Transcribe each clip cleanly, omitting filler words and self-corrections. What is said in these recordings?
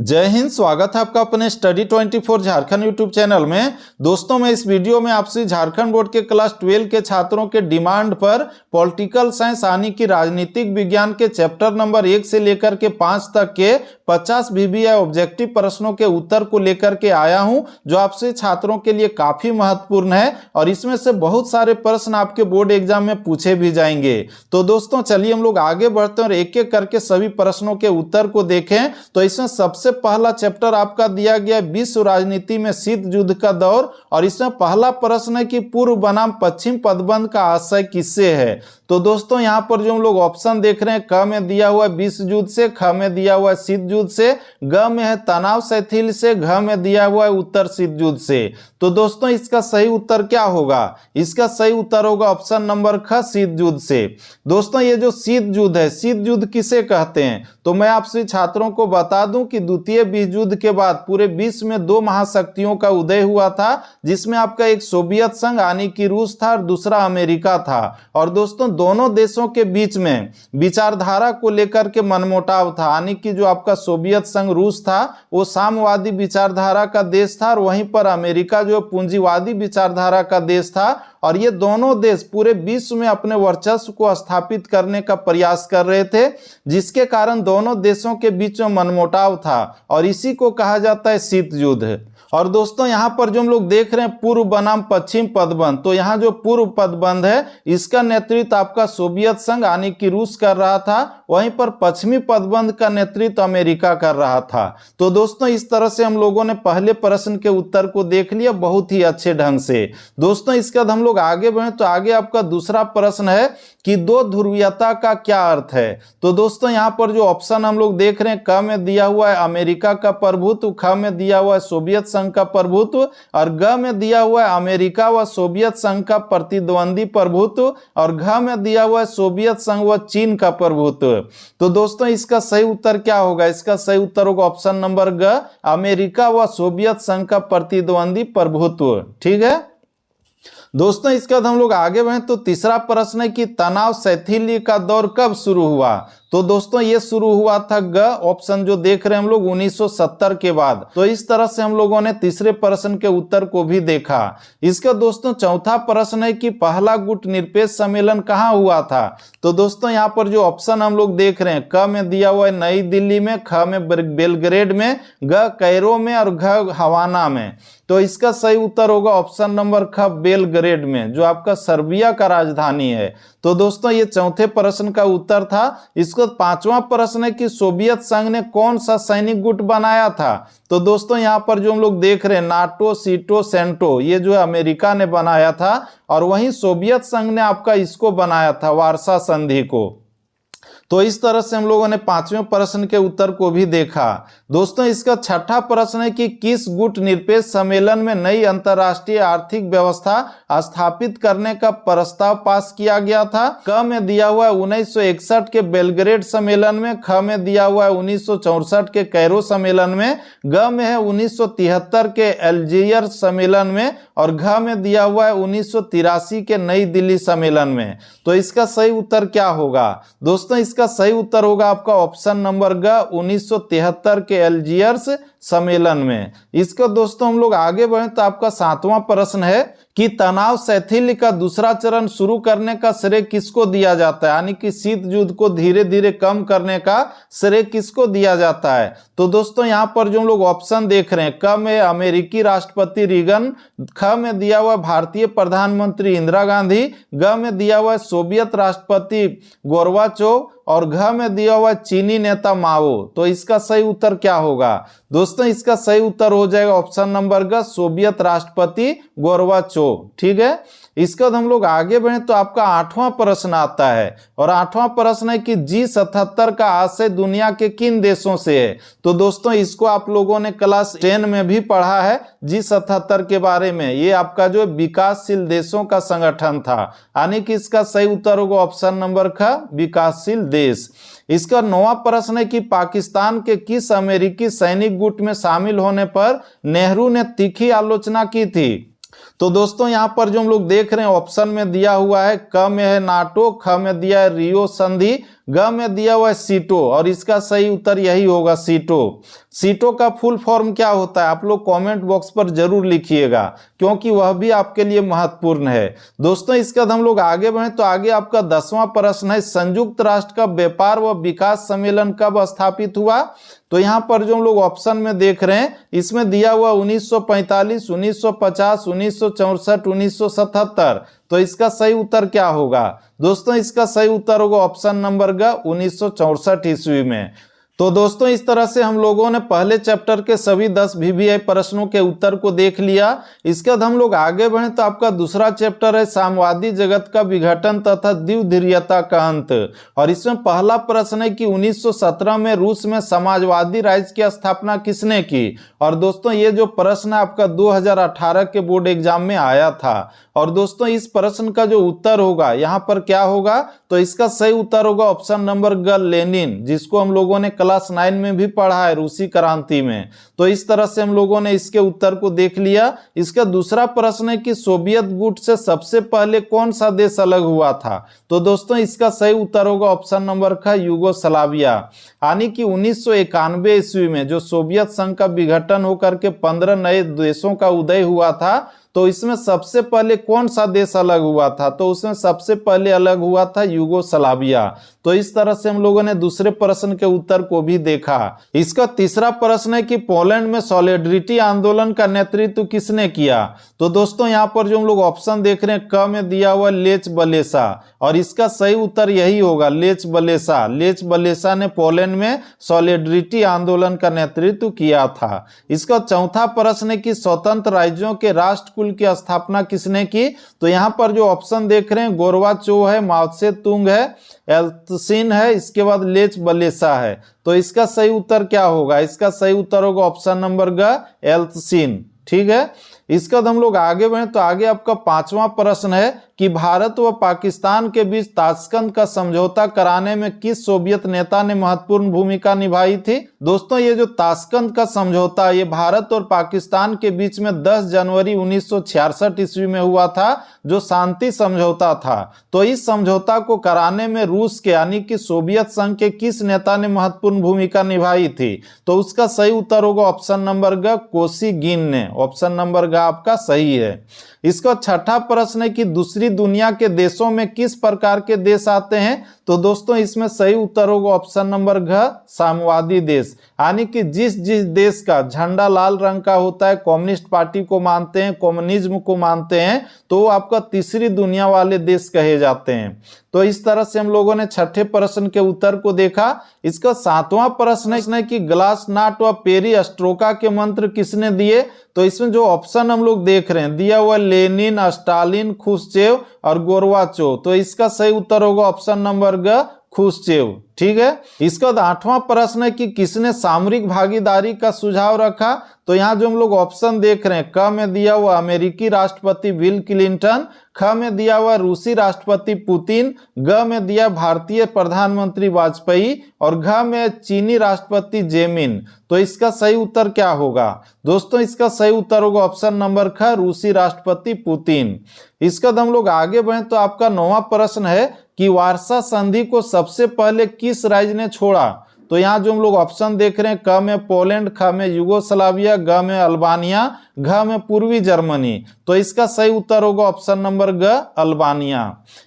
जय हिंद। स्वागत है आपका अपने स्टडी 24 झारखंड यूट्यूब चैनल में। दोस्तों, मैं इस वीडियो में आपसे झारखंड बोर्ड के क्लास 12 के छात्रों के डिमांड पर पॉलिटिकल साइंस यानी कि राजनीतिक विज्ञान के चैप्टर नंबर 1 से लेकर के 5 तक के 50 VBI ऑब्जेक्टिव प्रश्नों के उत्तर को लेकर के आया हूं, जो आपसे छात्रों के लिए काफी महत्वपूर्ण है और इसमें से बहुत सारे प्रश्न आपके बोर्ड एग्जाम में पूछे भी जाएंगे। तो दोस्तों चलिए हम लोग आगे बढ़ते हैं और एक एक करके सभी प्रश्नों के उत्तर को देखें। तो इसमें सबसे पहला चैप्टर आपका दिया गया विश्व राजनीति में शीत युद्ध का दौर, और इसमें पहला प्रश्न है कि पूर्व बनाम पश्चिम पदबंध का आशय किससे है। तो दोस्तों यहाँ पर जो हम लोग ऑप्शन देख रहे हैं, क में दिया हुआ है विश्व युद्ध से, ख में दिया हुआ है शीत युद्ध से, ग में है तनाव शिथिल से, घ में दिया हुआ है उत्तर शीत युद्ध से। तो दोस्तों इसका सही उत्तर क्या होगा? इसका सही उत्तर होगा ऑप्शन नंबर ख, शीत युद्ध से। दोस्तों ये जो शीत युद्ध है, शीत युद्ध किसे कहते हैं? तो मैं आपसे छात्रों को बता दूं कि द्वितीय विश्व युद्ध के बाद पूरे विश्व में दो महाशक्तियों का उदय हुआ था, जिसमें आपका एक सोवियत संघ यानी कि रूस था और दूसरा अमेरिका था। और दोस्तों दोनों देशों के बीच में विचारधारा को लेकर के मनमुटाव था, यानी कि जो आपका सोवियत संघ रूस था वो साम्यवादी विचारधारा का देश था और वहीं पर अमेरिका जो पूंजीवादी विचारधारा का देश था। और ये दोनों देश पूरे विश्व में अपने वर्चस्व को स्थापित करने का प्रयास कर रहे थे, जिसके कारण दोनों देशों के बीच में मनमुटाव था और इसी को कहा जाता है शीत युद्ध। और दोस्तों यहाँ पर जो हम लोग देख रहे हैं पूर्व बनाम पश्चिम पदबंध, तो यहाँ जो पूर्व पदबंध है इसका नेतृत्व आपका सोवियत संघ यानी कि रूस कर रहा था, वहीं पर पश्चिमी पदबंध का नेतृत्व अमेरिका कर रहा था। तो दोस्तों इस तरह से हम लोगों ने पहले प्रश्न के उत्तर को देख लिया बहुत ही अच्छे ढंग से। दोस्तों इसके बाद हम लोग आगे बढ़े तो आगे आपका दूसरा प्रश्न है कि दो ध्रुवीयता का क्या अर्थ है। तो दोस्तों यहाँ पर जो ऑप्शन हम लोग देख रहे हैं, क में दिया हुआ है अमेरिका का प्रभुत्व, ख में दिया हुआ है सोवियत संघ का प्रभुत्व और ग में दिया हुआ है अमेरिका व सोवियत संघ का प्रतिद्वंदी प्रभुत्व और घ में दिया हुआ है सोवियत संघ व चीन का प्रभुत्व। तो दोस्तों इसका सही उत्तर क्या होगा? इसका सही उत्तर होगा ऑप्शन नंबर ग, अमेरिका व सोवियत संघ का प्रतिद्वंदी प्रभुत्व। ठीक है दोस्तों, इसके बाद हम लोग आगे बढ़े तो तीसरा प्रश्न है कि तनाव शैथिल्य का दौर कब शुरू हुआ। तो दोस्तों ये शुरू हुआ था ग, ऑप्शन जो देख रहे हैं हम लोग 1970 के बाद। तो इस तरह से हम लोगों ने तीसरे प्रश्न के उत्तर को भी देखा। इसका दोस्तों चौथा प्रश्न है कि पहला गुट निरपेक्ष सम्मेलन कहाँ हुआ था। तो दोस्तों यहाँ पर जो ऑप्शन हम लोग देख रहे हैं, क में दिया हुआ है नई दिल्ली में, ख में बेलग्रेड में, ग कैरो में और घ हवाना में। तो इसका सही उत्तर होगा ऑप्शन नंबर ख, बेलग्रेड में, जो आपका सर्बिया का राजधानी है। तो दोस्तों ये चौथे प्रश्न का उत्तर था। इसको पांचवा प्रश्न है कि सोवियत संघ ने कौन सा सैनिक गुट बनाया था। तो दोस्तों यहाँ पर जो हम लोग देख रहे हैं नाटो, सीटो, सेंटो, ये जो है अमेरिका ने बनाया था और वहीं सोवियत संघ ने आपका इसको बनाया था, वार्सा संधि को। तो इस तरह से हम लोगों ने पांचवें प्रश्न के उत्तर को भी देखा। दोस्तों इसका छठा प्रश्न है कि किस गुट निरपेक्ष सम्मेलन में नई अंतर्राष्ट्रीय आर्थिक व्यवस्था स्थापित करने का प्रस्ताव पास किया गया था। क में दिया हुआ है 1961 के बेलग्रेड सम्मेलन में, ख में दिया हुआ है 1964 के कैरो सम्मेलन में, ग में है 1973 के अल्जीरियस सम्मेलन में और घ में दिया हुआ है 1983 के नई दिल्ली सम्मेलन में। तो इसका सही उत्तर क्या होगा? दोस्तों इसका सही उत्तर होगा आपका ऑप्शन नंबर ग, 1973 के अल्जीरियस सम्मेलन में। इसका दोस्तों हम लोग आगे बढ़े तो आपका सातवां प्रश्न है कि तनाव शैथिल्य का दूसरा चरण शुरू करने का श्रेय किसको दिया जाता है, यानी कि शीत युद्ध को धीरे धीरे कम करने का श्रेय किसको दिया जाता है। तो दोस्तों यहाँ पर जो हम लोग ऑप्शन देख रहे हैं, क में अमेरिकी राष्ट्रपति रीगन, ख में दिया हुआ भारतीय प्रधानमंत्री इंदिरा गांधी, ग में दिया हुआ सोवियत राष्ट्रपति गोर्बाचोव और घ में दिया हुआ चीनी नेता माओ। तो इसका सही उत्तर क्या होगा? दोस्तों इसका सही उत्तर हो जाएगा ऑप्शन नंबर ग, सोवियत राष्ट्रपति गोर्बाचोव। ठीक है, इसके बाद हम लोग आगे बढ़े तो आपका आठवां प्रश्न आता है और आठवां प्रश्न है कि G77 का आशय दुनिया के किन देशों से है। तो दोस्तों इसको आप लोगों ने क्लास 10 में भी पढ़ा है G77 के बारे में। ये आपका जो विकासशील देशों का संगठन था, यानी कि इसका सही उत्तर होगा ऑप्शन नंबर ख, विकासशील देश। इसका 9वां प्रश्न है कि पाकिस्तान के किस अमेरिकी सैनिक गुट में शामिल होने पर नेहरू ने तीखी आलोचना की थी। तो दोस्तों यहाँ पर जो हम लोग देख रहे हैं ऑप्शन में दिया हुआ है, क में है नाटो, ख में दिया है रियो संधि ग में दिया हुआ है सीटो, और इसका सही उत्तर यही होगा सीटो। सीटो का फुल फॉर्म क्या होता है आप लोग कमेंट बॉक्स पर जरूर लिखिएगा, क्योंकि वह भी आपके लिए महत्वपूर्ण है। दोस्तों इसके बाद हम लोग आगे बढ़े तो आगे आपका 10वां प्रश्न है, संयुक्त राष्ट्र का व्यापार व विकास सम्मेलन कब स्थापित हुआ? तो यहाँ पर जो हम लोग ऑप्शन में देख रहे हैं इसमें दिया हुआ 1945, 1950, 1964, 1977। तो इसका सही उत्तर क्या होगा? दोस्तों इसका सही उत्तर होगा ऑप्शन नंबर ग 1964 ईस्वी में। तो दोस्तों इस तरह से हम लोगों ने पहले चैप्टर के सभी 10 VVI प्रश्नों के उत्तर को देख लिया। इसके बाद हम लोग आगे बढ़े तो आपका दूसरा चैप्टर है साम्यवादी जगत का विघटन तथा द्विध्रुवीयता का अंत, और इसमें पहला प्रश्न है कि 1917 में रूस में समाजवादी राज्य की स्थापना किसने की? और दोस्तों ये जो प्रश्न है आपका 2018 के बोर्ड एग्जाम में आया था। और दोस्तों इस प्रश्न का जो उत्तर होगा यहाँ पर क्या होगा? तो इसका सही उत्तर होगा ऑप्शन नंबर ग लेनिन, जिसको हम लोगों ने क्लास 9 में भी पढ़ा है रूसी क्रांति में। तो इस तरह से हम लोगों ने इसके उत्तर को देख लिया। इसका दूसरा प्रश्न है कि सोवियत गुट से सबसे पहले कौन सा देश अलग हुआ था? तो दोस्तों इसका सही उत्तर होगा ऑप्शन नंबर ख यूगोस्लाविया, यानी कि 1991 ईस्वी में जो सोवियत संघ का विघटन होकर के 15 नए देशों का उदय हुआ था, तो इसमें सबसे पहले कौन सा देश अलग हुआ था? तो उसमें सबसे पहले अलग हुआ था यूगोस्लाविया। तो इस तरह से हम लोगों ने दूसरे प्रश्न के उत्तर को भी देखा। इसका तीसरा प्रश्न है कि पोलैंड में सॉलिडरिटी आंदोलन का नेतृत्व किसने किया? तो दोस्तों यहाँ पर जो हम लोग ऑप्शन देख रहे हैं क में दिया हुआ लेच वलेसा, और इसका सही उत्तर यही होगा लेच वलेसा। लेच वलेसा ने पोलैंड में सॉलिडरिटी आंदोलन का नेतृत्व किया था। इसका चौथा प्रश्न है कि स्वतंत्र राज्यों के राष्ट्र की स्थापना किसने की? तो यहां पर जो ऑप्शन देख रहे हैं गोरबाचोव है, माओ त्से तुंग है, एल्त्सिन है, इसके बाद लेच वलेसा है। तो इसका सही उत्तर क्या होगा? इसका सही उत्तर होगा ऑप्शन नंबर ग एल्त्सिन। ठीक है, इसका हम लोग आगे बढ़े तो आगे आपका 5वां प्रश्न है कि भारत व पाकिस्तान के बीच ताशकंद का समझौता कराने में किस सोवियत नेता ने महत्वपूर्ण भूमिका निभाई थी? दोस्तों ये जो ताशकंद का समझौता ये भारत और पाकिस्तान के बीच में 10 जनवरी 1966 ईस्वी में हुआ था, जो शांति समझौता था। तो इस समझौता को कराने में रूस के यानी कि सोवियत संघ के किस नेता ने महत्वपूर्ण भूमिका निभाई थी? तो उसका सही उत्तर होगा ऑप्शन नंबर ग कोसिगिन ने। ऑप्शन नंबर ग आपका सही है। इसका छठा प्रश्न है कि दूसरी दुनिया के देशों में किस प्रकार के देश आते हैं? तो दोस्तों इसमें सही उत्तर होगा ऑप्शन नंबर घ साम्यवादी देश, यानी कि जिस जिस देश का झंडा लाल रंग का होता है, कम्युनिस्ट पार्टी को मानते हैं, कम्युनिज्म को मानते हैं, तो वो आपका तीसरी दुनिया वाले देश कहे जाते हैं। तो इस तरह से हम लोगों ने छठे प्रश्न के उत्तर को देखा। इसका 7वां प्रश्न है कि ग्लासनाट व पेरी स्ट्रोका के मंत्र किसने दिए? तो इसमें जो ऑप्शन हम लोग देख रहे हैं दिया हुआ लेनिन, स्टालिन, खुश्चेव और गोरबाचोव। तो इसका सही उत्तर होगा ऑप्शन नंबर ग खुश्चेव। ठीक है, इसका 8वां प्रश्न है कि किसने सामरिक भागीदारी का सुझाव रखा? तो यहाँ जो हम लोग ऑप्शन देख रहे हैं क में दिया हुआ अमेरिकी राष्ट्रपति बिल क्लिंटन, ख में दिया हुआ रूसी राष्ट्रपति पुतिन, ग में दिया भारतीय प्रधानमंत्री वाजपेयी और घ में चीनी राष्ट्रपति जेमिन। तो इसका सही उत्तर क्या होगा? दोस्तों इसका सही उत्तर होगा ऑप्शन नंबर ख रूसी राष्ट्रपति पुतिन। इसका हम लोग आगे बढ़े तो आपका 9वां प्रश्न है कि वार्सा संधि को सबसे पहले किस राज्य ने छोड़ा? तो यहाँ जो हम लोग ऑप्शन देख रहे हैं क में पोलैंड, ख में यूगोस्लाविया, ग में अल्बानिया, घ में पूर्वी जर्मनी। तो इसका सही उत्तर होगा ऑप्शन नंबर ग अल्बानिया।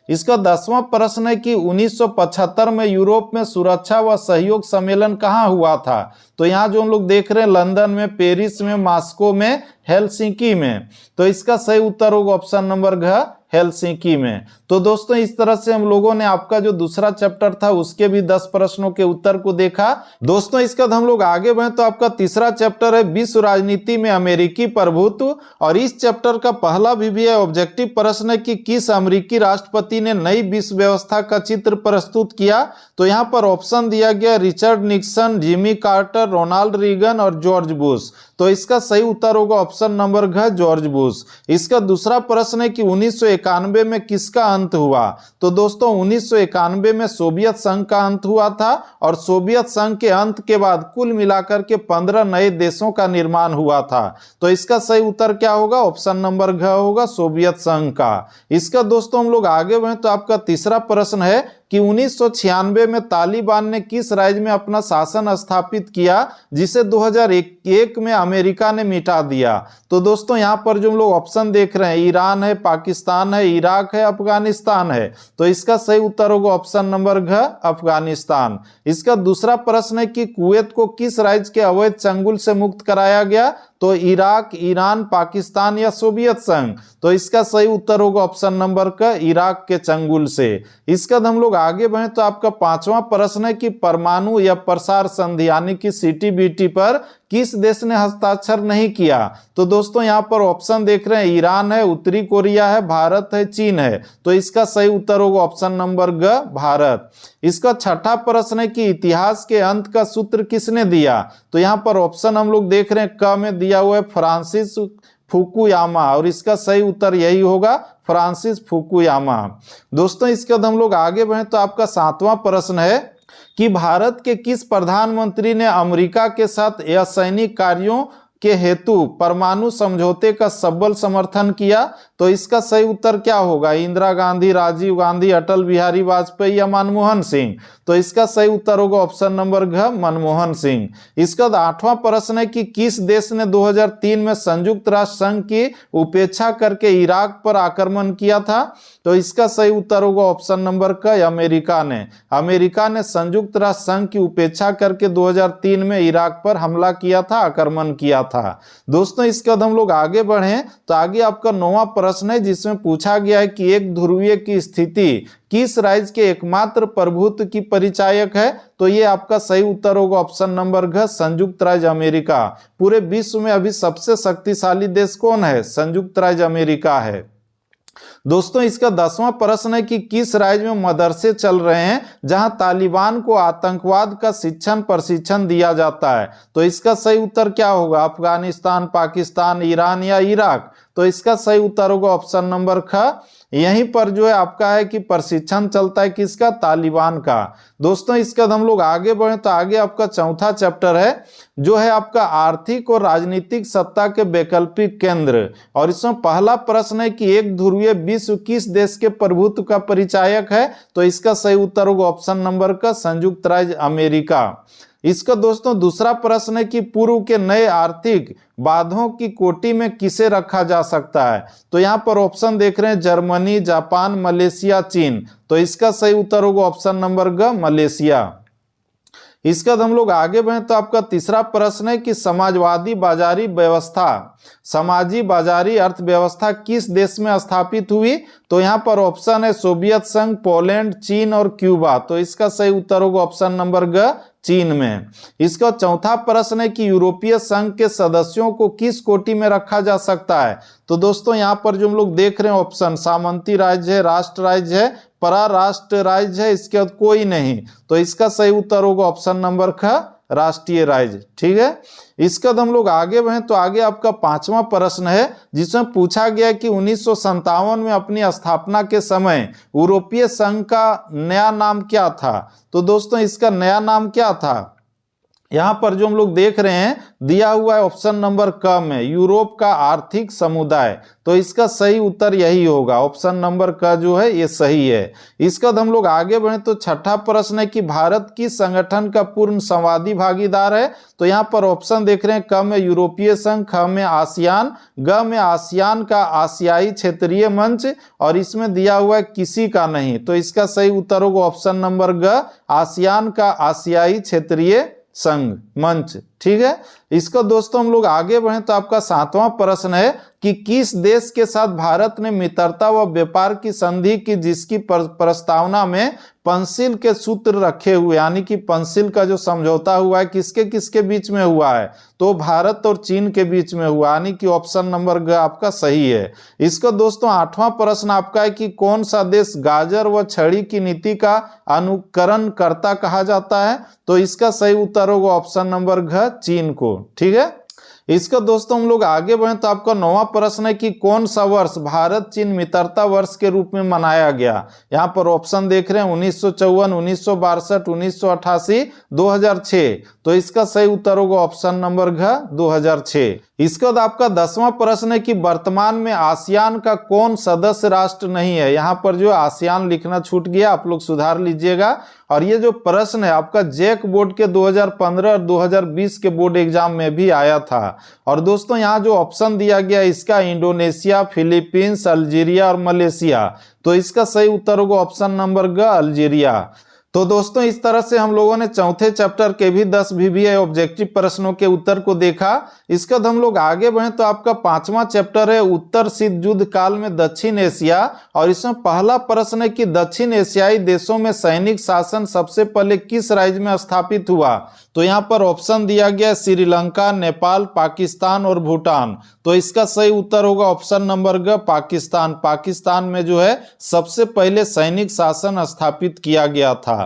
इसका 10वां प्रश्न है कि 1975 में यूरोप में सुरक्षा व सहयोग सम्मेलन कहाँ हुआ था? तो यहाँ जो हम लोग देख रहे हैं लंदन में, पेरिस में, मॉस्को में, हेलसिंकी में। तो इसका सही उत्तर होगा ऑप्शन नंबर घ हेलसिंकी में। तो दोस्तों इस तरह से हम लोगों ने आपका जो दूसरा चैप्टर था उसके भी 10 प्रश्नों के उत्तर को देखा। दोस्तों इसका हम लोग आगे बढ़े तो आपका तीसरा चैप्टर है विश्व राजनीति में अमेरिकी प्रभुत्व, और इस चैप्टर का पहला VVI ऑब्जेक्टिव प्रश्न है कि किस अमेरिकी राष्ट्रपति ने नई विश्व व्यवस्था का चित्र प्रस्तुत किया? तो यहाँ पर ऑप्शन दिया गया Richard Nixon, Jimmy Carter, Ronald Reagan और जॉर्ज बुश। तो इसका सही उत्तर होगा ऑप्शन नंबर घ जॉर्ज बुश। इसका दूसरा प्रश्न है कि 1991 में किसका अंत हुआ? तो दोस्तों 1991 में सोवियत संघ का अंत हुआ था, और सोवियत संघ के अंत के बाद कुल मिलाकर के 15 नए देशों का निर्माण हुआ था। तो इसका सही उत्तर क्या होगा? ऑप्शन नंबर घ होगा सोवियत संघ का। इसका दोस्तों हम लोग आगे बढ़े तो आपका तीसरा प्रश्न है कि 1996 में तालिबान ने किस राज्य में अपना शासन स्थापित किया जिसे 2001 में अमेरिका ने मिटा दिया। तो दोस्तों यहाँ पर जो हम लोग ऑप्शन देख रहे हैं, ईरान है, पाकिस्तान है, इराक है, अफगानिस्तान है, तो इसका सही उत्तर होगा ऑप्शन नंबर घ, अफगानिस्तान। इसका दूसरा प्रश्न है कि कुवैत को किस राज्य के अवैध चंगुल से मुक्त कराया गया, तो इराक, ईरान, पाकिस्तान या सोवियत संघ। तो इसका सही उत्तर होगा ऑप्शन नंबर का, इराक के चंगुल से। इसका हम लोग आगे बढ़े तो आपका पांचवा प्रश्न है कि परमाणु या प्रसार संधि यानी कि सीटीबीटी पर किस देश ने हस्ताक्षर नहीं किया। तो दोस्तों यहाँ पर ऑप्शन देख रहे हैं, ईरान है, उत्तरी कोरिया है, भारत है, चीन है। तो इसका सही उत्तर होगा ऑप्शन नंबर ग, भारत। इसका छठा प्रश्न है कि इतिहास के अंत का सूत्र किसने दिया। तो यहाँ पर ऑप्शन हम लोग देख रहे हैं, क में दिया हुआ है फ्रांसिस फुकुयामा, और इसका सही उत्तर यही होगा, फ्रांसिस फुकुयामा। दोस्तों इसके बाद हम लोग आगे बढ़े तो आपका सातवां प्रश्न है कि भारत के किस प्रधानमंत्री ने अमेरिका के साथ असैनिक कार्यों के हेतु परमाणु समझौते का सबल समर्थन किया। तो इसका सही उत्तर क्या होगा, इंदिरा गांधी, राजीव गांधी, अटल बिहारी वाजपेयी या मनमोहन सिंह। तो इसका सही उत्तर होगा ऑप्शन नंबर घ, मनमोहन सिंह। इसका आठवां प्रश्न है कि किस देश ने 2003 में संयुक्त राष्ट्र संघ की उपेक्षा करके इराक पर आक्रमण किया था। तो इसका सही उत्तर होगा ऑप्शन नंबर क, अमेरिका ने। अमेरिका ने संयुक्त राष्ट्र संघ की उपेक्षा करके 2003 में इराक पर हमला किया था, आक्रमण किया था। दोस्तों इसके बाद हम लोग आगे बढ़े तो आगे आपका 9वां प्रश्न है जिसमें पूछा गया है कि एक ध्रुवीय की स्थिति किस राज्य के एकमात्र प्रभुत्व की परिचायक है। तो ये आपका सही उत्तर होगा ऑप्शन नंबर घ, संयुक्त राज्य अमेरिका। पूरे विश्व में अभी सबसे शक्तिशाली देश कौन है, संयुक्त राज्य अमेरिका है। दोस्तों इसका 10वां प्रश्न है कि किस राज्य में मदरसे चल रहे हैं जहां तालिबान को आतंकवाद का प्रशिक्षण दिया जाता है। तो इसका सही उत्तर क्या होगा, अफगानिस्तान, पाकिस्तान, ईरान या इराक। तो इसका सही उत्तर होगा ऑप्शन नंबर ख, यहीं पर जो है आपका है कि प्रशिक्षण चलता है किसका, तालिबान का। दोस्तों इसका हम लोग आगे बढ़े तो आगे आपका चौथा चैप्टर है जो है आपका आर्थिक और राजनीतिक सत्ता के वैकल्पिक केंद्र, और इसमें पहला प्रश्न है कि एक ध्रुवीय विश्व किस देश के प्रभुत्व का परिचायक है। तो इसका सही उत्तर होगा ऑप्शन नंबर का, संयुक्त राज्य अमेरिका। इसका दोस्तों दूसरा प्रश्न है कि पूर्व के नए आर्थिक बाधों की कोटि में किसे रखा जा सकता है। तो यहाँ पर ऑप्शन देख रहे हैं, जर्मनी, जापान, मलेशिया, चीन। तो इसका सही उत्तर होगा ऑप्शन नंबर ग, मलेशिया। इसका हम लोग आगे बढ़े तो आपका तीसरा प्रश्न है कि समाजवादी बाजारी व्यवस्था, समाजी बाजारी अर्थव्यवस्था किस देश में स्थापित हुई। तो यहाँ पर ऑप्शन है सोवियत संघ, पोलैंड, चीन और क्यूबा। तो इसका सही उत्तर होगा ऑप्शन नंबर ग, चीन में। इसका चौथा प्रश्न है कि यूरोपीय संघ के सदस्यों को किस कोटि में रखा जा सकता है। तो दोस्तों यहाँ पर जो हम लोग देख रहे हैं ऑप्शन, सामंती राज्य है, राष्ट्र राज्य है, पराराष्ट्र राज्य है, इसके बाद कोई नहीं। तो इसका सही उत्तर होगा ऑप्शन नंबर ख, राष्ट्रीय राज्य। ठीक है, इसका हम लोग आगे बढ़े तो आगे आपका पांचवा प्रश्न है जिसमें पूछा गया कि 1957 में अपनी स्थापना के समय यूरोपीय संघ का नया नाम क्या था। तो दोस्तों इसका नया नाम क्या था, यहाँ पर जो हम लोग देख रहे हैं दिया हुआ है ऑप्शन नंबर क में, यूरोप का आर्थिक समुदाय। तो इसका सही उत्तर यही होगा, ऑप्शन नंबर क जो है ये सही है। इसका हम लोग आगे बढ़े तो छठा प्रश्न है कि भारत किस संगठन का पूर्ण संवादी भागीदार है। तो यहाँ पर ऑप्शन देख रहे हैं, क में यूरोपीय संघ, ख में आसियान, ग में आसियान का आसियाई क्षेत्रीय मंच, और इसमें दिया हुआ है किसी का नहीं। तो इसका सही उत्तर होगा ऑप्शन नंबर ग, आसियान का आसियाई क्षेत्रीय संघ मंच। ठीक है, इसको दोस्तों हम लोग आगे बढ़े तो आपका सातवां प्रश्न है कि किस देश के साथ भारत ने मित्रता व व्यापार की संधि की जिसकी प्रस्तावना में पंसिल के सूत्र रखे हुए, यानी कि पंसिल का जो समझौता हुआ है किसके किसके बीच में हुआ है। तो भारत और चीन के बीच में हुआ, यानी कि ऑप्शन नंबर ग आपका सही है। इसका दोस्तों आठवां प्रश्न आपका है कि कौन सा देश गाजर व छड़ी की नीति का अनुकरण करता कहा जाता है। तो इसका सही उत्तर होगा ऑप्शन नंबर घ, चीन को। ठीक है, इसका दोस्तों हम लोग आगे बढ़े तो आपका 9वां प्रश्न है कि कौन सा वर्ष भारत चीन मित्रता वर्ष के रूप में मनाया गया। यहाँ पर ऑप्शन देख रहे हैं 1954, 1962, 1988, 2006। तो इसका सही उत्तर होगा ऑप्शन नंबर घ 2006। इसके बाद आपका 10वां प्रश्न है कि वर्तमान में आसियान का कौन सदस्य राष्ट्र नहीं है। यहाँ पर जो आसियान लिखना छूट गया, आप लोग सुधार लीजिएगा। और ये जो प्रश्न है आपका जैक बोर्ड के 2015 और 2020 के बोर्ड एग्जाम में भी आया था। और दोस्तों यहाँ जो ऑप्शन दिया गया इसका इंडोनेशिया, फिलीपींस, अल्जीरिया और मलेशिया। तो इसका सही उत्तर होगा ऑप्शन नंबर ग अल्जीरिया। तो दोस्तों इस तरह से हम लोगों ने चौथे चैप्टर के भी 10 VBA ऑब्जेक्टिव प्रश्नों के उत्तर को देखा। इसके बाद हम लोग आगे बढ़े तो आपका 5वां चैप्टर है उत्तर शीत युद्ध काल में दक्षिण एशिया। और इसमें पहला प्रश्न है कि दक्षिण एशियाई देशों में सैनिक शासन सबसे पहले किस राज्य में स्थापित हुआ। तो यहाँ पर ऑप्शन दिया गया श्रीलंका, नेपाल, पाकिस्तान और भूटान। तो इसका सही उत्तर होगा ऑप्शन नंबर ग पाकिस्तान। पाकिस्तान में जो है सबसे पहले सैनिक शासन स्थापित किया गया था।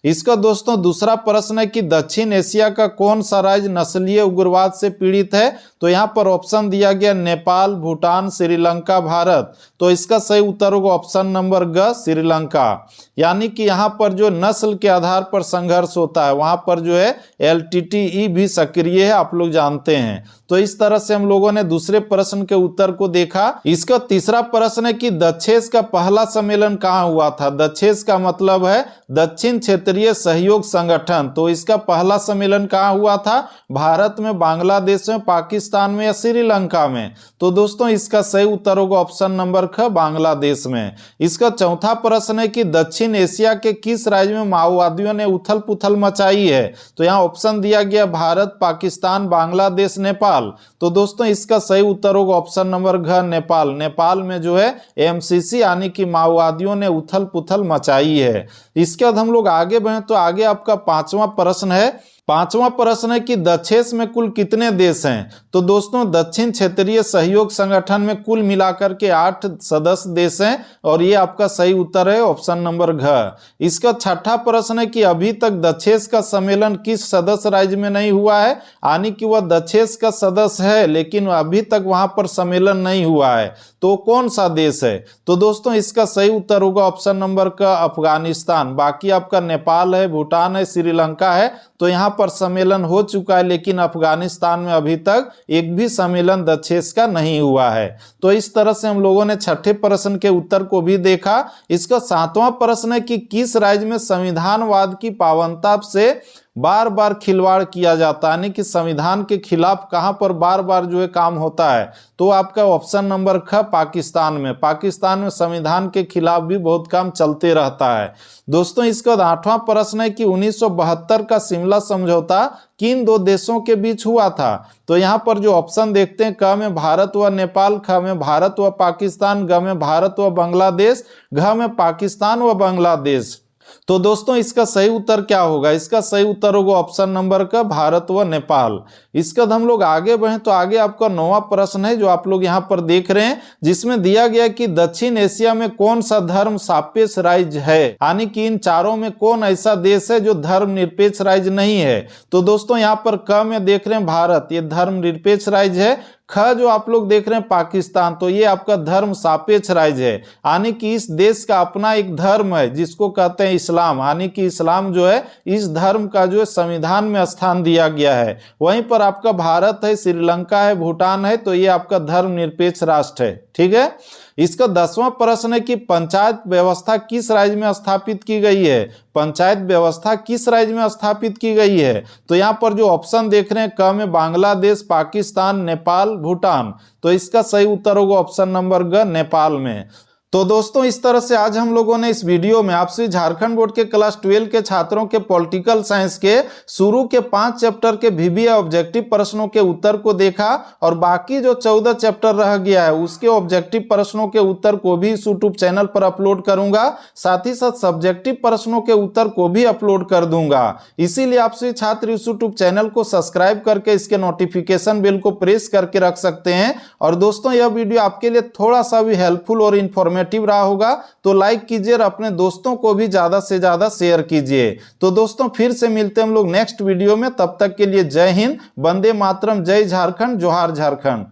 इसका दोस्तों दूसरा प्रश्न है कि दक्षिण एशिया का कौन सा राज्य नस्लीय उग्रवाद से पीड़ित है। तो यहाँ पर ऑप्शन दिया गया नेपाल, भूटान, श्रीलंका, भारत। तो इसका सही उत्तर होगा ऑप्शन नंबर ग श्रीलंका। यानी कि यहाँ पर जो नस्ल के आधार पर संघर्ष होता है वहां पर जो है LTTE भी सक्रिय है, आप लोग जानते हैं। तो इस तरह से हम लोगों ने दूसरे प्रश्न के उत्तर को देखा। इसका तीसरा प्रश्न है कि दक्षेस का पहला सम्मेलन कहाँ हुआ था। दक्षेस का मतलब है दक्षिण क्षेत्रीय सहयोग संगठन। तो इसका पहला सम्मेलन कहाँ हुआ था, भारत में, बांग्लादेश में, पाकिस्तान में या श्रीलंका में। तो दोस्तों इसका सही उत्तर होगा ऑप्शन नंबर ख बांग्लादेश में। इसका चौथा प्रश्न है कि दक्षिण एशिया के किस राज्य में माओवादियों ने उथल पुथल मचाई है। तो यहाँ ऑप्शन दिया गया भारत, पाकिस्तान, बांग्लादेश, नेपाल। तो दोस्तों इसका सही उत्तर होगा ऑप्शन नंबर घ नेपाल। नेपाल में जो है MCC यानी कि माओवादियों ने उथल पुथल मचाई है। इसके बाद हम लोग आगे बढ़े तो आगे आपका 5वां प्रश्न है। 5वां प्रश्न है कि दक्षेस में कुल कितने देश हैं। तो दोस्तों दक्षिण क्षेत्रीय सहयोग संगठन में कुल मिलाकर के 8 सदस्य देश हैं और ये आपका सही उत्तर है ऑप्शन नंबर घ। इसका छठा प्रश्न है कि अभी तक दक्षेस का सम्मेलन किस सदस्य राज्य में नहीं हुआ है। यानी कि वह दक्षेस का सदस्य है लेकिन अभी तक वहां पर सम्मेलन नहीं हुआ है। तो कौन सा देश है। तो दोस्तों इसका सही उत्तर होगा ऑप्शन नंबर क अफगानिस्तान। बाकी आपका नेपाल है, भूटान है, श्रीलंका है। तो यहाँ पर सम्मेलन हो चुका है लेकिन अफगानिस्तान में अभी तक एक भी सम्मेलन दक्षेस का नहीं हुआ है। तो इस तरह से हम लोगों ने छठे प्रश्न के उत्तर को भी देखा। इसका 7वां प्रश्न है कि किस राज्य में संविधानवाद की पावनता से बार बार खिलवाड़ किया जाता है। यानी कि संविधान के खिलाफ कहां पर बार बार जो है काम होता है। तो आपका ऑप्शन नंबर ख पाकिस्तान में। पाकिस्तान में संविधान के खिलाफ भी बहुत काम चलते रहता है। दोस्तों इसका 8वां प्रश्न है कि 1972 का शिमला समझौता किन 2 देशों के बीच हुआ था। तो यहाँ पर जो ऑप्शन देखते हैं क में भारत व नेपाल, ख में भारत व पाकिस्तान, ग में भारत व बांग्लादेश, घ में पाकिस्तान व बांग्लादेश। तो दोस्तों इसका सही उत्तर क्या होगा। इसका सही उत्तर होगा ऑप्शन नंबर का भारत व नेपाल। इसका हम लोग आगे बढ़े तो आगे आपका 9वां प्रश्न है जो आप लोग यहाँ पर देख रहे हैं, जिसमें दिया गया कि दक्षिण एशिया में कौन सा धर्म सापेक्ष राज्य है। यानी कि इन चारों में कौन ऐसा देश है जो धर्म निरपेक्ष राज्य नहीं है। तो दोस्तों यहाँ पर क में देख रहे हैं भारत, ये धर्म निरपेक्ष राज्य है। ख जो आप लोग देख रहे हैं पाकिस्तान, तो ये आपका धर्म सापेक्ष राज्य है। यानी कि इस देश का अपना एक धर्म है जिसको कहते हैं इस्लाम। यानी कि इस्लाम जो है इस धर्म का जो है संविधान में स्थान दिया गया है। वहीं पर आपका भारत है, श्रीलंका है, भूटान है। तो ये आपका धर्म निरपेक्ष राष्ट्र है। ठीक है। इसका 10वां प्रश्न है कि पंचायत व्यवस्था किस राज्य में स्थापित की गई है। पंचायत व्यवस्था किस राज्य में स्थापित की गई है। तो यहाँ पर जो ऑप्शन देख रहे हैं क में बांग्लादेश, पाकिस्तान, नेपाल, भूटान। तो इसका सही उत्तर होगा ऑप्शन नंबर ग नेपाल में। तो दोस्तों इस तरह से आज हम लोगों ने इस वीडियो में आपसे झारखंड बोर्ड के क्लास 12 के छात्रों के पॉलिटिकल साइंस के शुरू के 5 चैप्टर के VBA ऑब्जेक्टिव प्रश्नों के उत्तर को देखा और बाकी जो 14 चैप्टर रह गया है उसके ऑब्जेक्टिव प्रश्नों के उत्तर को भी इस यूट्यूब चैनल पर अपलोड करूंगा। साथ ही साथ सब्जेक्टिव प्रश्नों के उत्तर को भी अपलोड कर दूंगा। इसीलिए आपसे छात्र इस यूट्यूब चैनल को सब्सक्राइब करके इसके नोटिफिकेशन बेल को प्रेस करके रख सकते हैं। और दोस्तों यह वीडियो आपके लिए थोड़ा सा भी हेल्पफुल और इन्फॉर्मेटिव इंफॉर्मेटिव रहा होगा तो लाइक कीजिए और अपने दोस्तों को भी ज़्यादा से ज़्यादा शेयर कीजिए। तो दोस्तों फिर से मिलते हैं हम लोग नेक्स्ट वीडियो में, तब तक के लिए जय हिंद, वंदे मातरम, जय झारखंड, जोहार झारखंड।